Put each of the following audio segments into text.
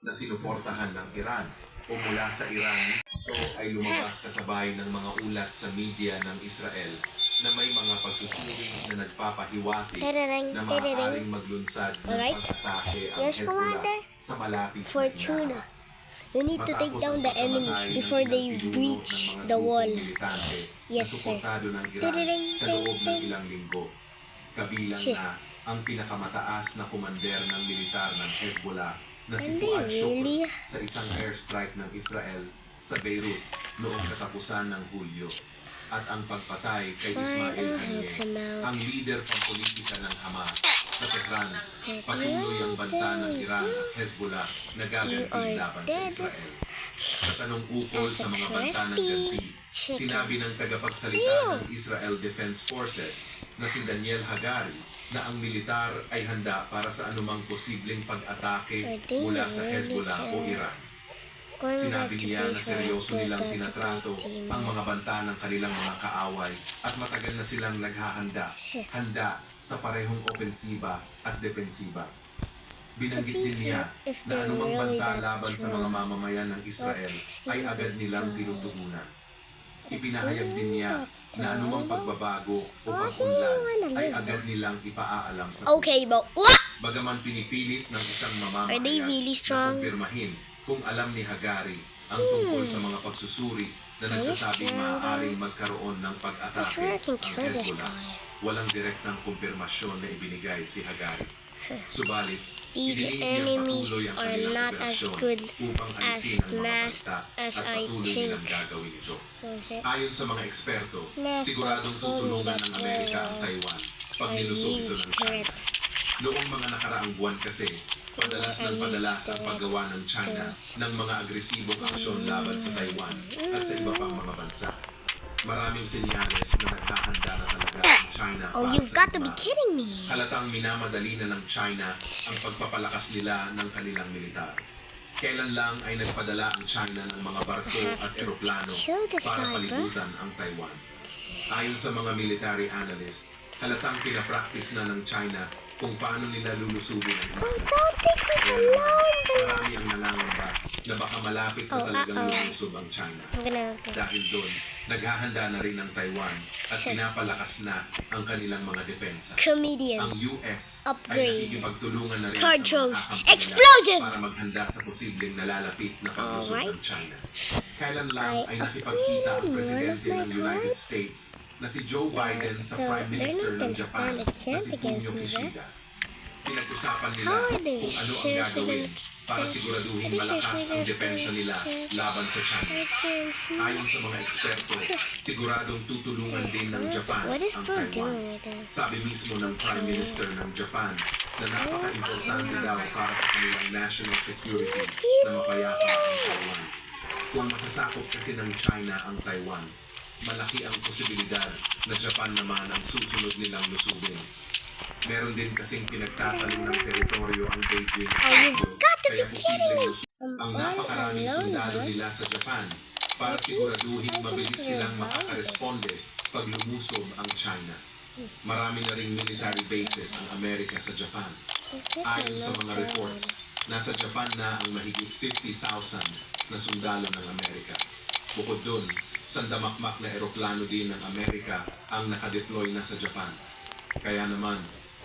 na sinuportahan ng Iran o mula sa Iran. Ito ay lumabas kasabay ng mga ulat sa media ng Israel na may mga pagsusuri na nagpapahiwatig na maaaring maglunsad ng pag-atake ang Hezbollah sa malapit na Fortuna. Iran. You need to take down the enemies before they breach the wall. Yes, sir. Nasuportado ng Iran sa loob ng ilang linggo. Kabilang na ang pinakamataas na kumander ng militar ng Hezbollah na si Fuad Shukr sa isang airstrike ng Israel sa Beirut noong katapusan ng Hulyo. At ang pagpatay kay Ismail Haniyeh, ang leader pampolitika ng Hamas sa Tehran, patuloy ang banta ng Iran at Hezbollah na gaganti laban sa Israel. Sa tanong ukol sa mga banta ng ganti, sinabi ng tagapagsalita ng Israel Defense Forces na si Daniel Hagari na ang militar ay handa para sa anumang posibleng pag-atake mula sa Hezbollah o Iran. Sinabi niya na seryoso nilang tinatrato ang mga banta ng kanilang mga kaaway at matagal na silang handa sa parehong opensiba at depensiba. Binanggit din niya na anumang banta laban sa mga mamamayan ng Israel ay agad nilang tinutugunan. Ipinahayag din niya na anumang pagbabago o pag-unlad ay agad nilang ipaalam sa Okay, but what? Bagaman pinipilit ng isang mamamayan Are they really strong? na kumpirmahin kung alam ni Hagari ang tungkol sa mga pagsusuri na nagsasabing maaaring magkaroon ng pag-atake ang Hezbollah. Walang direktang kumpirmasyon na ibinigay si Hagari. Subalit, These idiniin niyang enemies patuloy ang are kanilang not as operasyon good upang as alisin ang mga mass banta as at I patuloy think. nilang gagawin ito. Okay. Ayon sa mga eksperto, Mass siguradong told me tutulungan that ng Amerika ang Taiwan pag a nilusog ito huge ng China. threat. Noong mga nakaraang buwan kasi, padalas ng padalas ang paggawa ng China ng mga agresibong aksyon laban sa Taiwan at sa iba pang mga bansa. Maraming senyales na naghahanda na talaga ang China Oh, para you've sa got to be digmaan. kidding me. Halatang minamadali na ng China ang pagpapalakas nila ng kanilang militar. Kailan lang ay nagpadala ang China ng mga barko at eroplano para palibutan ang Taiwan. Ayon sa mga military analyst, halatang pinapractice na ng China kung paano nila lulusubin ang isla. Marami ang nangangamba na baka malapit na talagang lulusob ang China. I'm gonna Dahil doon, naghahanda na rin ang Taiwan at pinapalakas na ang kanilang mga depensa. comedian. Ang US Upgrade. ay nakikipagtulungan na rin Cartridge. sa mga kakampi Explosion! nila para maghanda sa posibleng nalalapit na paglusog Alright. ng China. Kailan lang ay nakipagkita ang presidente ng United States na si Joe Biden sa So, Prime they're Minister not ng gonna Japan stand a na chance si against Fumio me, Kishida. Pinag-usapan nila How are they kung ano ang sure gagawin para they- siguraduhin they malakas sure ang they- depensa nila laban sa China. Ayon sa mga eksperto, siguradong tutulungan din ng Japan What is ang Bro Taiwan. doing right there? Sabi mismo ng Prime Minister ng Japan na napaka-importante daw para sa kanilang national security na mapayapa ang Taiwan. Kung masasakop kasi ng China ang Taiwan, malaki ang posibilidad na Japan naman ang susunod nilang lusubin. Meron din kasing pinagtatanong ng teritoryo ang Beijing at Tokyo, kaya posibleng lusubin ang napakaraming sundalo nila sa Japan para siguraduhin mabilis silang makakaresponde pag lumusob ang China. Marami na ring military bases ang Amerika sa Japan. Ayon sa mga reports, nasa Japan na ang mahigit 50,000 na sundalo ng Amerika. Bukod dun, sandamakmak na eroplano din ng Amerika ang nakadeploy na sa Japan. Kaya naman,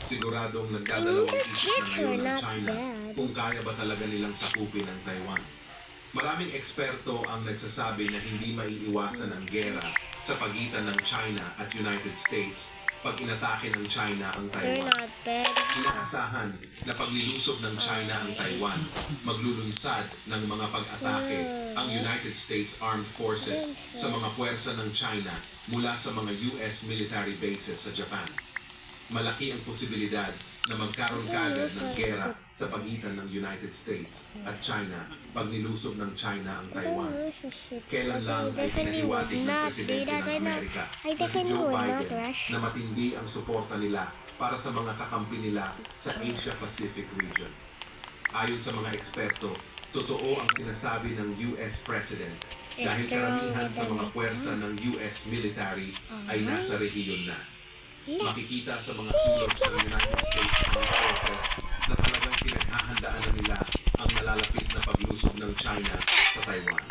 siguradong nagdadalawang isip na ngayon ng China kung kaya ba talaga nilang sakupin ang Taiwan. Maraming eksperto ang nagsasabi na hindi maiiwasan ang gera sa pagitan ng China at United States pag inatake ng China ang They're Taiwan. not bad. Inaasahan na pag nilusob ng China ang Taiwan, maglulunsad ng mga pag-atake ang United States Armed Forces sa mga puwersa ng China mula sa mga US military bases sa Japan. Malaki ang posibilidad na magkaroon kagad ng gera sa pagitan ng United States at China pag nilusob ng China ang Taiwan. Kailan lang ay pinahiwatig ng Presidente ng Amerika na si Joe Biden na matindi ang suporta nila para sa mga kakampi nila sa Asia-Pacific region. Ayon sa mga eksperto, totoo ang sinasabi ng US President dahil karamihan sa mga puwersa ng US military ay nasa rehiyon na. Makikita sa mga kilos ng United States Armed Forces na talagang pinaghahandaan na nila ang malalapit na paglusob ng China sa Taiwan.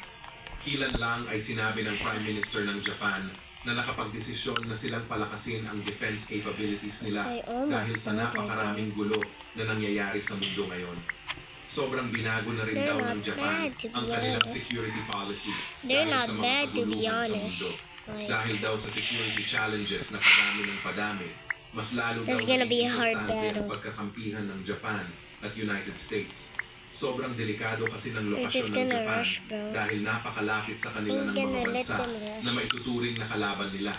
Ilan lang ay sinabi ng Prime Minister ng Japan na nakapagdesisyon na silang palakasin ang defense capabilities nila I almost dahil sa forgot. napakaraming gulo na nangyayari sa mundo ngayon. Sobrang binago na rin They're daw not ng Japan bad, to be ang kanilang honest. security policy They're dahil not sa mga bad, to be kaguluhan sa honest. mundo. Like, Dahil daw sa security challenges na padami ng padami, mas lalo daw That's gonna be a naging hard importante ang battle. pagkakampihan ng Japan at United States. Sobrang delikado kasi ng We're lokasyon just ng gonna Japan rush, bro. dahil napakalapit sa kanila Ain't ng mga gonna let bansa them rush. na maituturing na kalaban nila.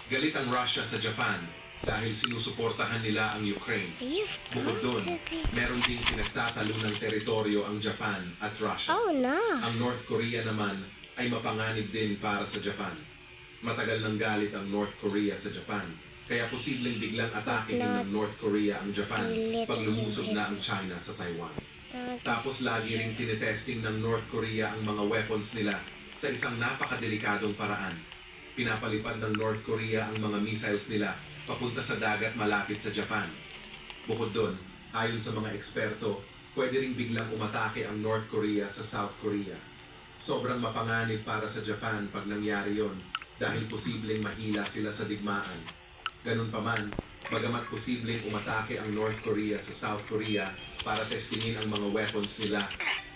Galit ang Russia sa Japan dahil sinusuportahan nila ang Ukraine. You've Bukod got doon, to be. meron ding pinagtatalo ng teritoryo ang Japan at Russia. Oh no. Ang North Korea naman ay mapanganib din para sa Japan. Matagal nang galit ang North Korea sa Japan, kaya posibleng biglang atake din ng North Korea ang Japan pag lumusob na ang China sa Taiwan. Tapos lagi ring tinetesting ng North Korea ang mga weapons nila sa isang napakadelikadong paraan. Pinapalipad ng North Korea ang mga missiles nila papunta sa dagat malapit sa Japan. Bukod doon, ayon sa mga eksperto, pwede ring biglang umatake ang North Korea sa South Korea. Sobrang mapanganib para sa Japan pag nangyari yon dahil posibleng mahila sila sa digmaan. Ganun pa man, bagamat posibleng umatake ang North Korea sa South Korea para testingin ang mga weapons nila,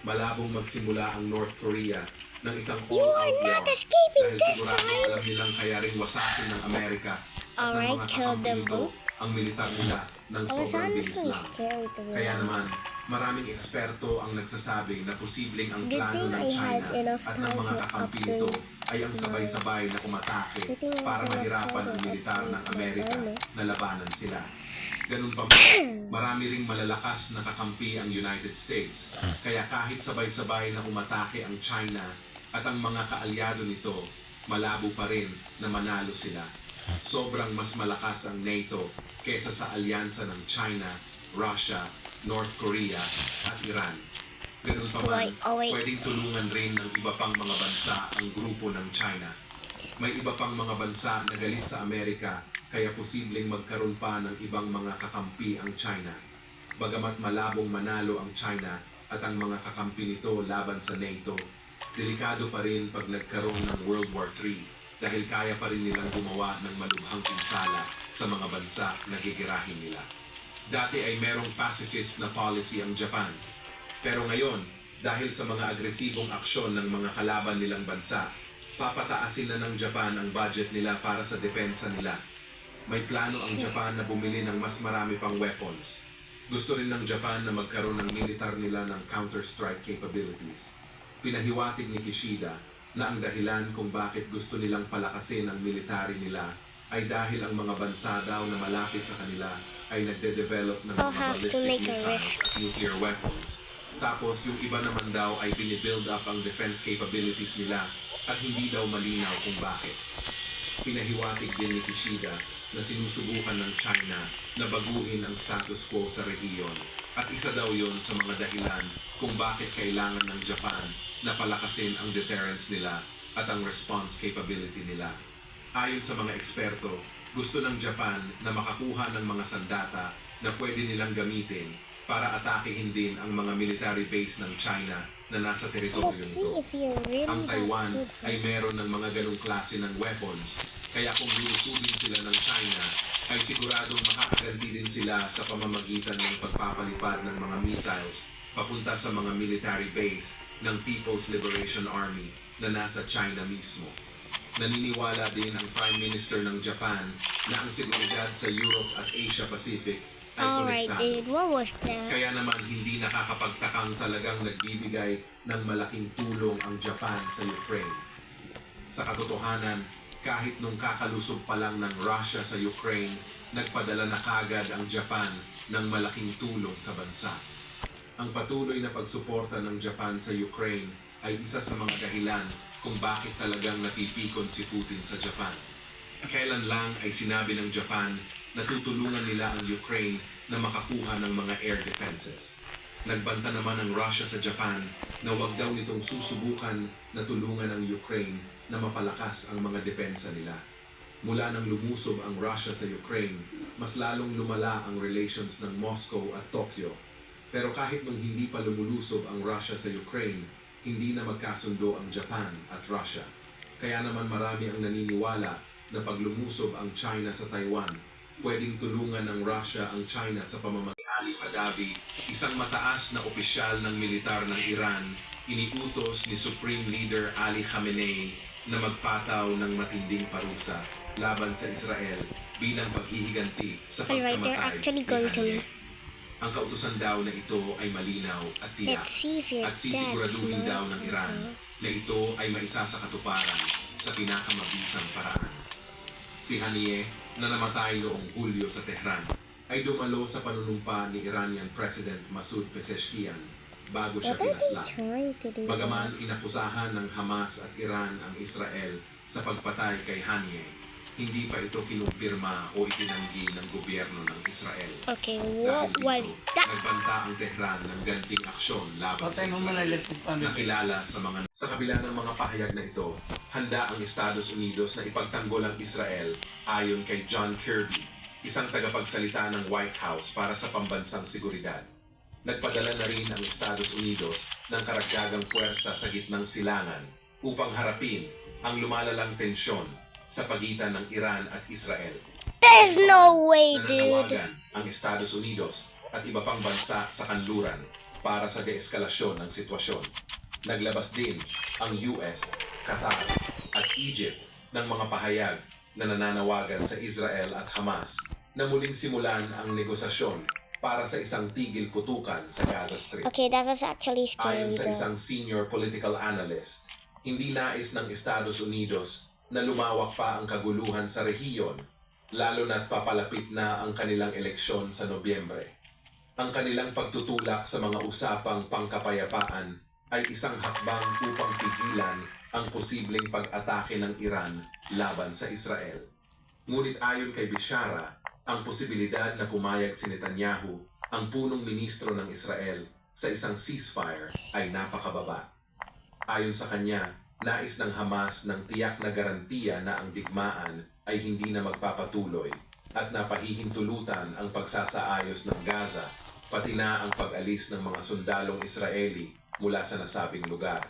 malabong magsimula ang North Korea ng isang all-out not war escaping dahil this sigurado time. alam nilang kaya ring wasakin ng Amerika at ng Alright, mga kill them kakampi nito both. ang militar nila ng I was sobrang bilis honestly lang. scared to be Kaya honest. naman, maraming eksperto ang nagsasabi na posibleng ang Good plano thing ng I had China enough at ng time mga to kakampi upgrade nito ay ang sabay-sabay na umatake Good thing I para had enough mahirapan time ang to militar ng upgrade my Amerika armor. na labanan sila. Ganun pa man, marami ring malalakas na kakampi ang United States. Kaya kahit sabay-sabay na umatake ang China at ang mga kaalyado nito, malabo pa rin na manalo sila. Sobrang mas malakas ang NATO kesa sa alyansa ng China, Russia, North Korea at Iran. Ganun pa man, Wait. pwedeng tulungan rin ng iba pang mga bansa ang grupo ng China. May iba pang mga bansa na galit sa Amerika kaya posibleng magkaroon pa ng ibang mga kakampi ang China. Bagamat malabong manalo ang China at ang mga kakampi nito laban sa NATO, delikado pa rin pag nagkaroon ng World War III dahil kaya pa rin nilang gumawa ng malubhang pinsala sa mga bansa na gigirahin nila. Dati ay merong pacifist na policy ang Japan. Pero ngayon, dahil sa mga agresibong aksyon ng mga kalaban nilang bansa, papataasin na ng Japan ang budget nila para sa depensa nila. May plano ang Japan na bumili ng mas marami pang weapons. Gusto rin ng Japan na magkaroon ng militar nila ng counter-strike capabilities. Pinahiwatig ni Kishida na ang dahilan kung bakit gusto nilang palakasin ang military nila ay dahil ang mga bansa daw na malapit sa kanila ay nagde-develop ng I'll mga have to ballistic make a missiles rift. at nuclear weapons. Tapos yung iba naman daw ay binibuild up ang defense capabilities nila at hindi daw malinaw kung bakit. Pinahiwatig din ni Kishida na sinusubukan ng China na baguhin ang status quo sa rehiyon at isa daw yon sa mga dahilan kung bakit kailangan ng Japan na palakasin ang deterrence nila at ang response capability nila. Ayon sa mga eksperto, gusto ng Japan na makakuha ng mga sandata na pwede nilang gamitin para atakehin din ang mga military base ng China na nasa teritoryo Let's see nito. if you're really Ang Taiwan that good. ay meron ng mga ganong klase ng weapons, kaya kung lulusubin sila ng China, ay siguradong makakaganti din sila sa pamamagitan ng pagpapalipad ng mga missiles papunta sa mga military base ng People's Liberation Army na nasa China mismo. Naniniwala din ang Prime Minister ng Japan na ang seguridad sa Europe at Asia Pacific ay Alright, konektado. dude, what was that? Kaya naman hindi nakakapagtakang talagang nagbibigay ng malaking tulong ang Japan sa Ukraine. Sa katotohanan, kahit nung kakalusob pa lang ng Russia sa Ukraine, nagpadala na kagad ang Japan ng malaking tulong sa bansa. Ang patuloy na pagsuporta ng Japan sa Ukraine ay isa sa mga dahilan kung bakit talagang napipikon si Putin sa Japan. Kailan lang ay sinabi ng Japan na tutulungan nila ang Ukraine na makakuha ng mga air defenses. Nagbanta naman ang Russia sa Japan na wag daw nitong susubukan na tulungan ang Ukraine na mapalakas ang mga depensa nila. Mula nang lumusob ang Russia sa Ukraine, mas lalong lumala ang relations ng Moscow at Tokyo. Pero kahit nung hindi pa lumulusob ang Russia sa Ukraine, hindi na magkasundo ang Japan at Russia. Kaya naman marami ang naniniwala na pag lumusob ang China sa Taiwan, pwedeng tulungan ng Russia ang China sa pamamagitan. Ali Fadavi, isang mataas na opisyal ng militar ng Iran, iniutos ni Supreme Leader Ali Khamenei na magpataw ng matinding parusa laban sa Israel bilang paghihiganti sa Alright, pagkamatay they're actually ni going to Haniyeh. me. Ang kautusan daw na ito ay malinaw at tiyak Let's see if your at dad's sisiguraduhin daw ng not. Iran na ito ay maisasakatuparan sa pinakamabisang paraan. Si Haniyeh, na namatay noong Hulyo sa Tehran, ay dumalo sa panunumpa ni Iranian President Masoud Pezeshkian bago siya What are they pinaslang. trying to do? Bagaman inakusahan ng Hamas at Iran ang Israel sa pagpatay kay Haniyeh, hindi pa ito kinumpirma o itinanggi ng gobyerno ng Israel. Okay, Dahil what was dito, that? nagbanta ang Tehran ng ganting aksyon laban sa Patay mo Israel. malalag pa. Nakilala sa kabila ng mga pahayag na ito, handa ang Estados Unidos na ipagtanggol ang Israel ayon kay John Kirby, isang tagapagsalita ng White House para sa pambansang seguridad. Nagpadala na rin ang Estados Unidos ng karagdagang puwersa sa gitnang silangan upang harapin ang lumalalang tensyon sa pagitan ng Iran at Israel. There's no way, dude. Nananawagan ang Estados Unidos at iba pang bansa sa kanluran para sa deeskalasyon ng sitwasyon. Naglabas din ang US, Qatar at Egypt ng mga pahayag na nananawagan sa Israel at Hamas na muling simulan ang negosasyon para sa isang tigil putukan sa Gaza Strip. Okay, that was actually Ayon scary sa though. isang senior political analyst, hindi nais ng Estados Unidos na lumawak pa ang kaguluhan sa rehiyon, lalo na't papalapit na ang kanilang eleksyon sa Nobyembre. Ang kanilang pagtutulak sa mga usapang pangkapayapaan ay isang hakbang upang pigilan ang posibleng pag-atake ng Iran laban sa Israel. Ngunit ayon kay Bishara, ang posibilidad na pumayag si Netanyahu, ang punong ministro ng Israel, sa isang ceasefire ay napakababa. Ayon sa kanya, nais ng Hamas ng tiyak na garantiya na ang digmaan ay hindi na magpapatuloy at napahihintulutan ang pagsasaayos ng Gaza, pati na ang pag-alis ng mga sundalong Israeli mula sa nasabing lugar.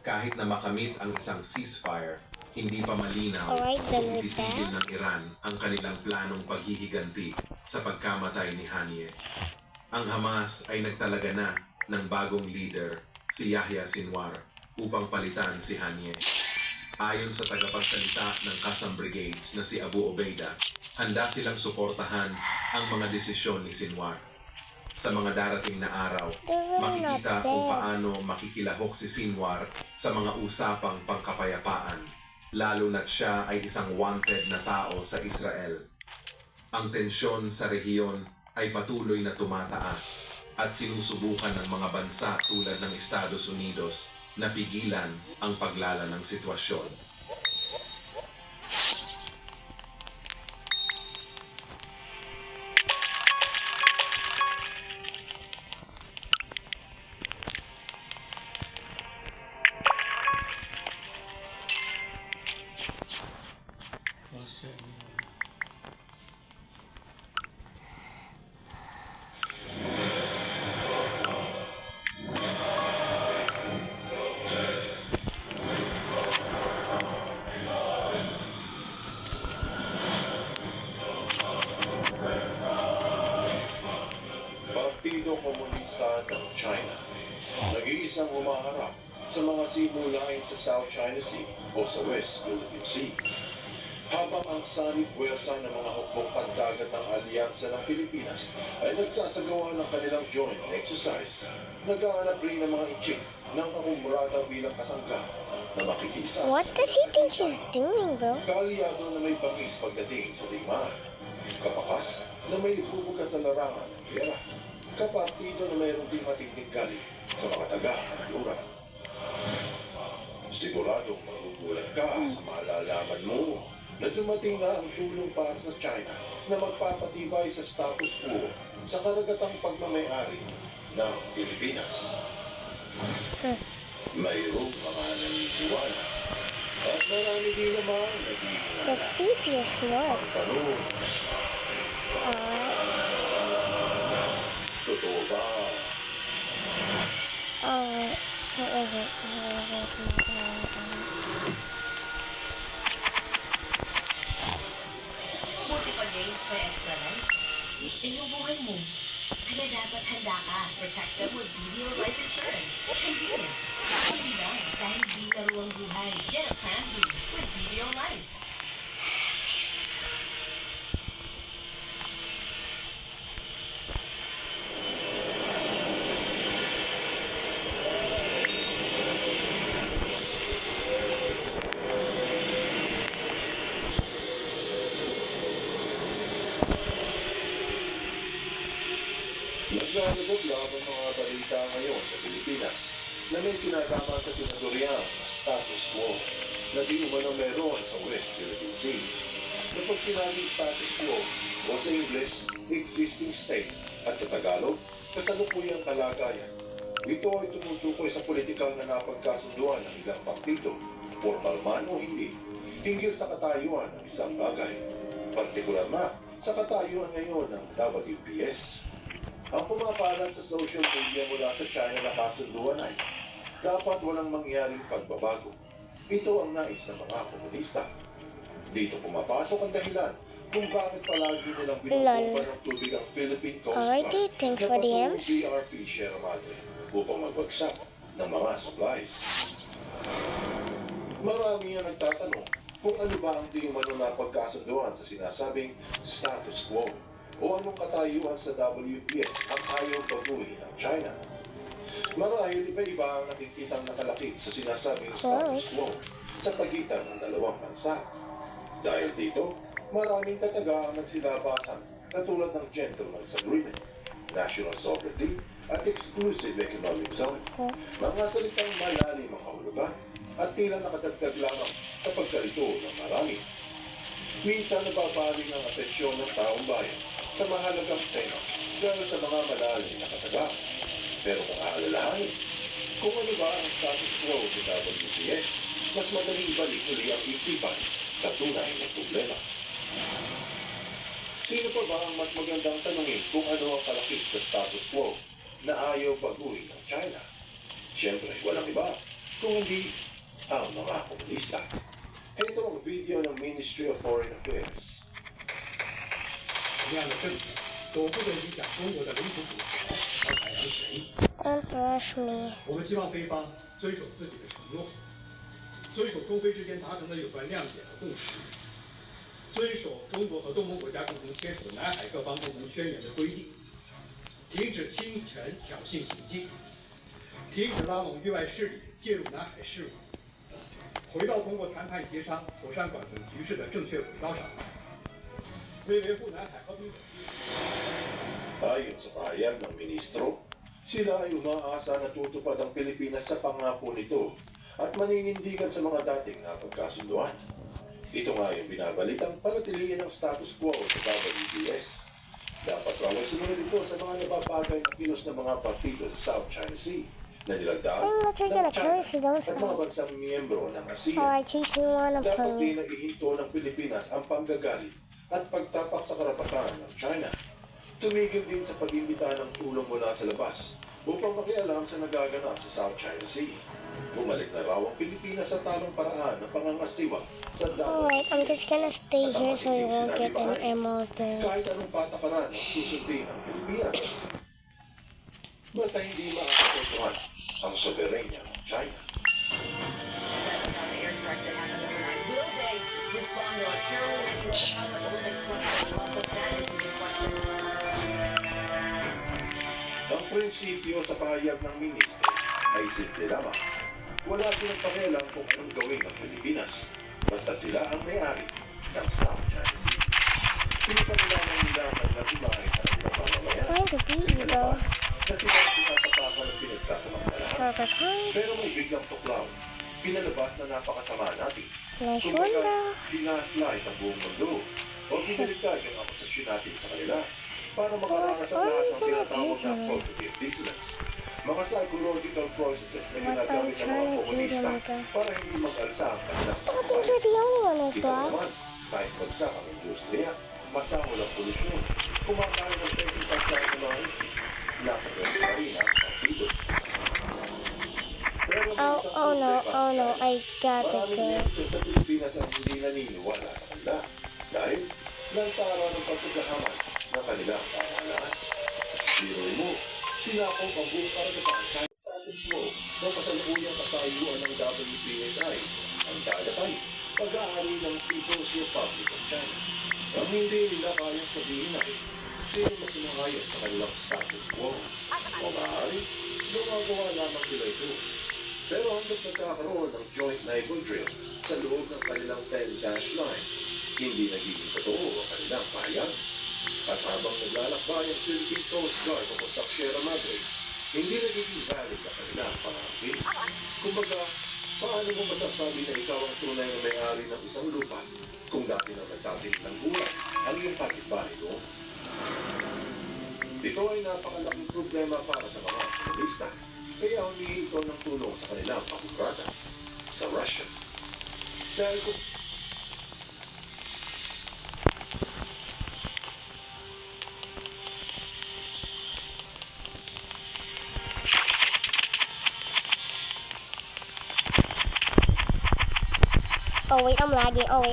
Kahit na makamit ang isang ceasefire, hindi pa malinaw Alright, done kung with ititigil that. ng Iran ang kanilang planong paghihiganti sa pagkamatay ni Haniyeh. Ang Hamas ay nagtalaga na ng bagong leader, si Yahya Sinwar, upang palitan si Haniyeh. Ayon sa tagapagsalita ng Qassam Brigades na si Abu Obeida, handa silang suportahan ang mga desisyon ni Sinwar. Sa mga darating na araw, makikita kung paano makikilahok si Sinwar sa mga usapang pangkapayapaan, lalo na't siya ay isang wanted na tao sa Israel. Ang tensyon sa rehiyon ay patuloy na tumataas at sinusubukan ng mga bansa tulad ng Estados Unidos na pigilan ang paglala ng sitwasyon. Partido Komunista ng China. Nag-iisang humaharap sa mga simulain sa South China Sea o sa West Philippine Sea. Habang ang sanib puwersa ng mga hukbong pandagat ng Alyansa ng Pilipinas ay nagsasagawa ng kanilang joint exercise, naghahanap rin ng mga inchik ng kakumbrada bilang kasangga na makikisa. What does he think he's doing, bro? Kaalyado na may bangis pagdating sa digmaan. Kapakas na may bubukas sa larangan ng gera. Kapartido na mayroong di matinding galit sa mga taga-kanluran. Siguradong magugulat ka sa malalaman mo na dumating na ang tulong para sa China na magpapatibay sa status quo sa karagatang pagmamayari ng Pilipinas. Mayroong mga naniniwala at marami din naman naghihinala. Let's see if you're smart. Ang tanong, Alright. totoo ba Buti pa games may extra life. Yung buhay mo. Kaya dapat handa ka. Protect them with BDO Life Insurance. Convenient. Hindi lang. Dahil di laro ang buhay. Get a plan B with BDO Life. Naglalabog lang ang mga balita ngayon sa Pilipinas na may kinagama sa tinaguriang status quo na di umano meron sa West Philippine Sea. Kapag sinabing status quo o sa English, existing state at sa Tagalog, kasalukuyang kalagayan. Ito ay tumutukoy sa politikal na napagkasunduan ng ilang partido, formal man o hindi, hinggil sa katayuan ng isang bagay. Partikular na sa katayuan ngayon ng WPS. Ang pumapalat sa social media mula sa China na kasunduan ay dapat walang mangyaring pagbabago. Ito ang nais ng mga komunista. Dito pumapasok ang dahilan kung bakit palagi nilang binubomba ng tubig ang Philippine Coast Guard Alrighty, thanks na for the patungong ends. BRP Sierra Madre upang magbagsak ng mga supplies. Marami ang nagtatanong kung ano ba ang di umano na pagkasunduan sa sinasabing status quo o anong katayuan sa WPS ang ayaw baguhin ng China. Marahil iba-iba ang nakikitang nakalakip sa sinasabing status quo sa pagitan ng dalawang bansa. Dahil dito, maraming tataga ang nagsilabasan katulad ng Gentleman's Agreement, National Sovereignty at Exclusive Economic Zone. Mga salitang malalim ang kahulugan at tila nakadagdag lamang sa pagkalito ng marami. Minsan nababaling ang atensyon ng taong bayan sa mahalagang tema dahil sa mga malalim na kataga. Pero kung aalalahanin, kung ano ba ang status quo sa WPS, mas madaling balik uli ang isipan sa tunay na problema. Sino pa ba ang mas magandang tanungin kung ano ang kalakip sa status quo na ayaw baguhin ng China? Siyempre, walang iba, kung hindi ang mga komunista. Ito ang video ng Ministry of Foreign Affairs. 什么样的政策都不能影响中国的领土主权和海洋权益。 Don't rush me. 我们希望菲方遵守自己的承诺，遵守中菲之间达成的有关谅解和共识，遵守中国和东盟国家共同签署的南海各方共同宣言的规定，停止侵权挑衅行径，停止拉拢域外势力介入南海事务，回到通过谈判协商妥善管控局势的正确轨道上。 为维护南海和平稳定。 Ayon sa pahayag ng ministro, sila ay umaasa na tutupad ang Pilipinas sa pangako nito at maninindigan sa mga dating napagkasunduan. Ito nga yung binabalitang panatilihin ang status quo sa WPS. Dapat raw ay sumunod ito sa mga nababagay na kilos ng mga partido sa South China Sea na nilagdaan I'm not gonna play if you don't at mga stop. bansang miyembro ng ASEAN. Alright, teach me wanna Dapat play. din na ihinto ng Pilipinas ang panggagalit at pagtapak sa karapatan ng China. Tumigil din sa pag-imbita ng tulong mula sa labas upang makialam sa nagaganap sa South China Sea. Bumalik na raw ang Pilipinas sa tamang paraan ng pangangasiwa sa dagat. Alright, I'm just gonna stay here so you won't get an emerald there. Kahit anong patakaran ang susundin ng Pilipinas. Basta hindi makakapagpuhan ang soberenya ng China. The airstrikes that happened overnight, will they respond to a terror attack like Olympic football? That is the big question. Ang prinsipyo sa pahayag ng ministro ay simple lamang. Wala silang pakialam kung anong gawin ng Pilipinas, basta sila ang may-ari ng South China Sea. Pinapanilaman nila ang natibahay sa ilang pamamayan. Find the video though. Na sila ang pinapatakan ng pinagsasamang lahat. Perfect time. Pero may biglang tuklaw. Pinalabas na napakasama natin. Nice one though. Dinaslight ang buong mundo o biniligtad yung akusasyon natin sa kanila para makaranas ang lahat ng tinatawag na cognitive dissonance. Mga psychological processes na ginagamit ng mga komunista para hindi mag-alsa ang kanilang I think you're the only one who's Ito black. naman, kahit bagsak ang industriya, basta walang polusyon, kumakain ng technical time ng mga isip, nasa pwede na rin ang partido. Oh no, I gotta Maraming go. netizens sa Pilipinas ang hindi naniniwala sa kanila dahil lantara ng pagkakahaman ng kanilang pamahalaan. Biroy mo, sinakop ang buong karagatan kahit status quo ng kasalukuyang kasayuan ng WPSI, ang dagatay, pag-aari ng People's Republic of China. Ang hindi nila kayang sabihin ay sino na sumangayos sa kanilang status quo. O maaari, gumagawa lamang nila ito. Pero hanggang nagkakaroon ng joint naval drill sa loob ng kanilang 10-dash line, hindi nagiging totoo ang kanilang pahayag. At habang naglalakbay ang Philippine Coast Guard papuntang Sierra Madre, hindi nagiging valid ang kanilang pangangkin. Kumbaga, paano mo masasabi na ikaw ang tunay na may-ari ng isang lupa kung dati na nagtatinig ng buwan ang iyong kapitbahay doon? Ito ay napakalaking problema para sa mga komunista. Kaya humingi ito ng tulong sa kanilang pagkukrata sa Russia. Dahil kung Oh wait, I'm lagging. Oh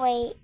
wait.